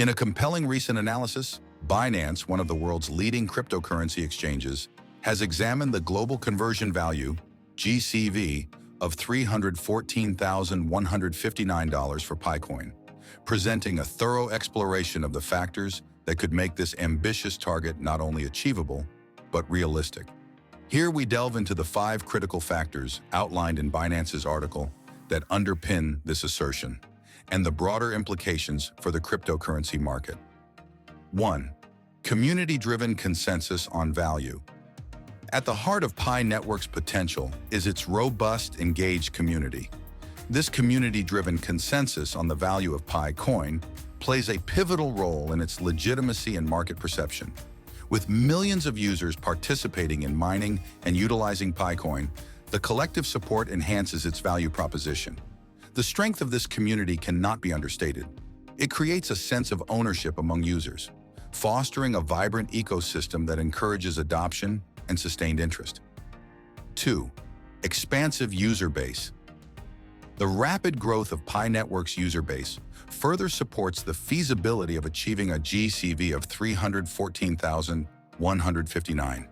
In a compelling recent analysis, Binance, one of the world's leading cryptocurrency exchanges, has examined the global conversion value, GCV, of $314,159 for PiCoin, presenting a thorough exploration of the factors that could make this ambitious target not only achievable, but realistic. Here we delve into the 5 critical factors outlined in Binance's article that underpin this assertion, and the broader implications for the cryptocurrency market. 1. Community-driven consensus on value. At the heart of PiNetwork's potential is its robust, engaged community. This community-driven consensus on the value of PiCoin plays a pivotal role in its legitimacy and market perception. With millions of users participating in mining and utilizing PiCoin, the collective support enhances its value proposition. The strength of this community cannot be understated. It creates a sense of ownership among users, fostering a vibrant ecosystem that encourages adoption and sustained interest. 2. Expansive user base. The rapid growth of PiNetwork's user base further supports the feasibility of achieving a GCV of $314,159.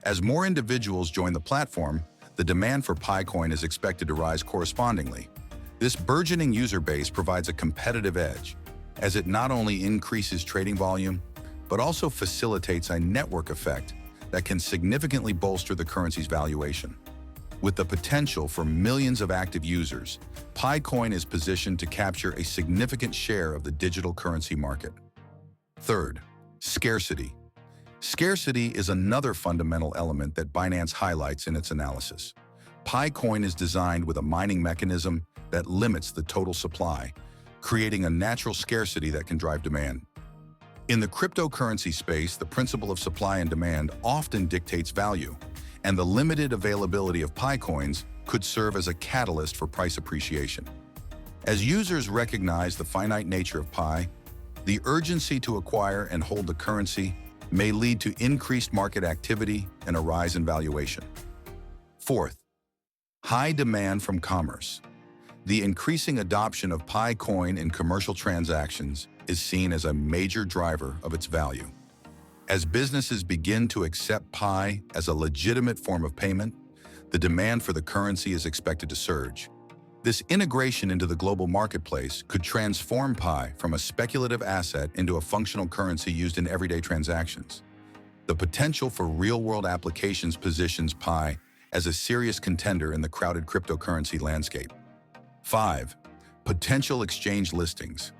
As more individuals join the platform, the demand for PiCoin is expected to rise correspondingly. This burgeoning user base provides a competitive edge, as it not only increases trading volume, but also facilitates a network effect that can significantly bolster the currency's valuation. With the potential for millions of active users, PiCoin is positioned to capture a significant share of the digital currency market. Third, scarcity. Scarcity is another fundamental element that Binance highlights in its analysis. PiCoin is designed with a mining mechanism that limits the total supply, creating a natural scarcity that can drive demand. In the cryptocurrency space, the principle of supply and demand often dictates value, and the limited availability of PiCoins could serve as a catalyst for price appreciation. As users recognize the finite nature of Pi, the urgency to acquire and hold the currency may lead to increased market activity and a rise in valuation. Fourth, high demand from commerce. The increasing adoption of PiCoin in commercial transactions is seen as a major driver of its value. As businesses begin to accept Pi as a legitimate form of payment, the demand for the currency is expected to surge. This integration into the global marketplace could transform Pi from a speculative asset into a functional currency used in everyday transactions. The potential for real-world applications positions Pi as a serious contender in the crowded cryptocurrency landscape. 5. Potential exchange listings.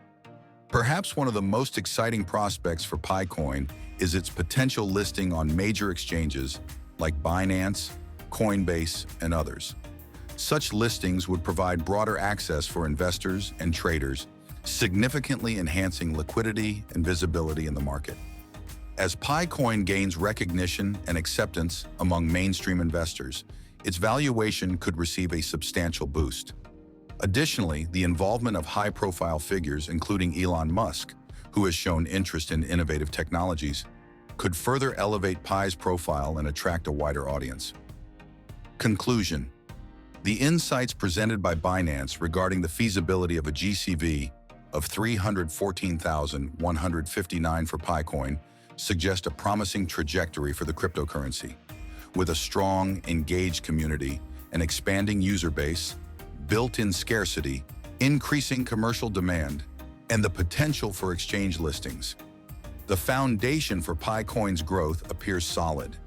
Perhaps one of the most exciting prospects for PiCoin is its potential listing on major exchanges like Binance, Coinbase, and others. Such listings would provide broader access for investors and traders, significantly enhancing liquidity and visibility in the market. As PiCoin gains recognition and acceptance among mainstream investors, its valuation could receive a substantial boost. Additionally, the involvement of high-profile figures, including Elon Musk, who has shown interest in innovative technologies, could further elevate Pi's profile and attract a wider audience. Conclusion. The insights presented by Binance regarding the feasibility of a GCV of $314,159 for PiCoin suggest a promising trajectory for the cryptocurrency. With a strong, engaged community, an expanding user base, built-in scarcity, increasing commercial demand, and the potential for exchange listings, the foundation for PiCoin's growth appears solid.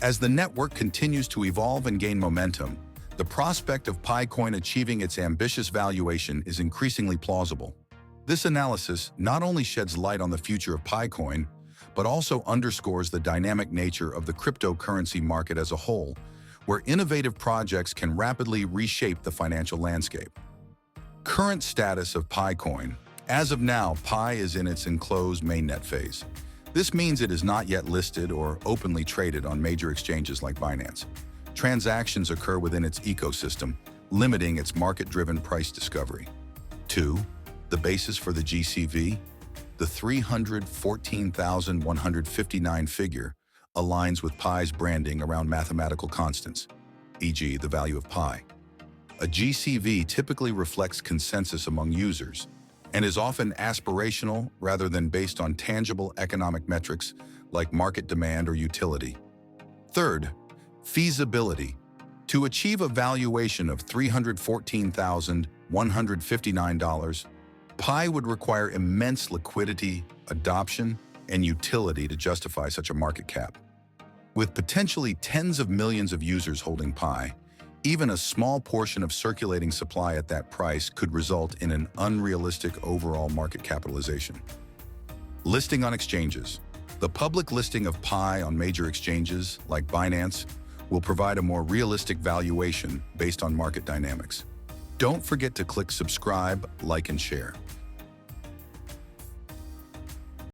As the network continues to evolve and gain momentum, the prospect of PiCoin achieving its ambitious valuation is increasingly plausible. This analysis not only sheds light on the future of PiCoin, but also underscores the dynamic nature of the cryptocurrency market as a whole, where innovative projects can rapidly reshape the financial landscape. Current status of PiCoin. As of now, Pi is in its enclosed mainnet phase. This means it is not yet listed or openly traded on major exchanges like Binance. Transactions occur within its ecosystem, limiting its market-driven price discovery. 2. The basis for the GCV. The 314,159 figure aligns with Pi's branding around mathematical constants, e.g. the value of Pi. A GCV typically reflects consensus among users, and is often aspirational rather than based on tangible economic metrics like market demand or utility. Third, feasibility. To achieve a valuation of $314,159, Pi would require immense liquidity, adoption, and utility to justify such a market cap. With potentially tens of millions of users holding Pi, even a small portion of circulating supply at that price could result in an unrealistic overall market capitalization. Listing on exchanges. The public listing of Pi on major exchanges, like Binance, will provide a more realistic valuation based on market dynamics. Don't forget to click subscribe, like, and share.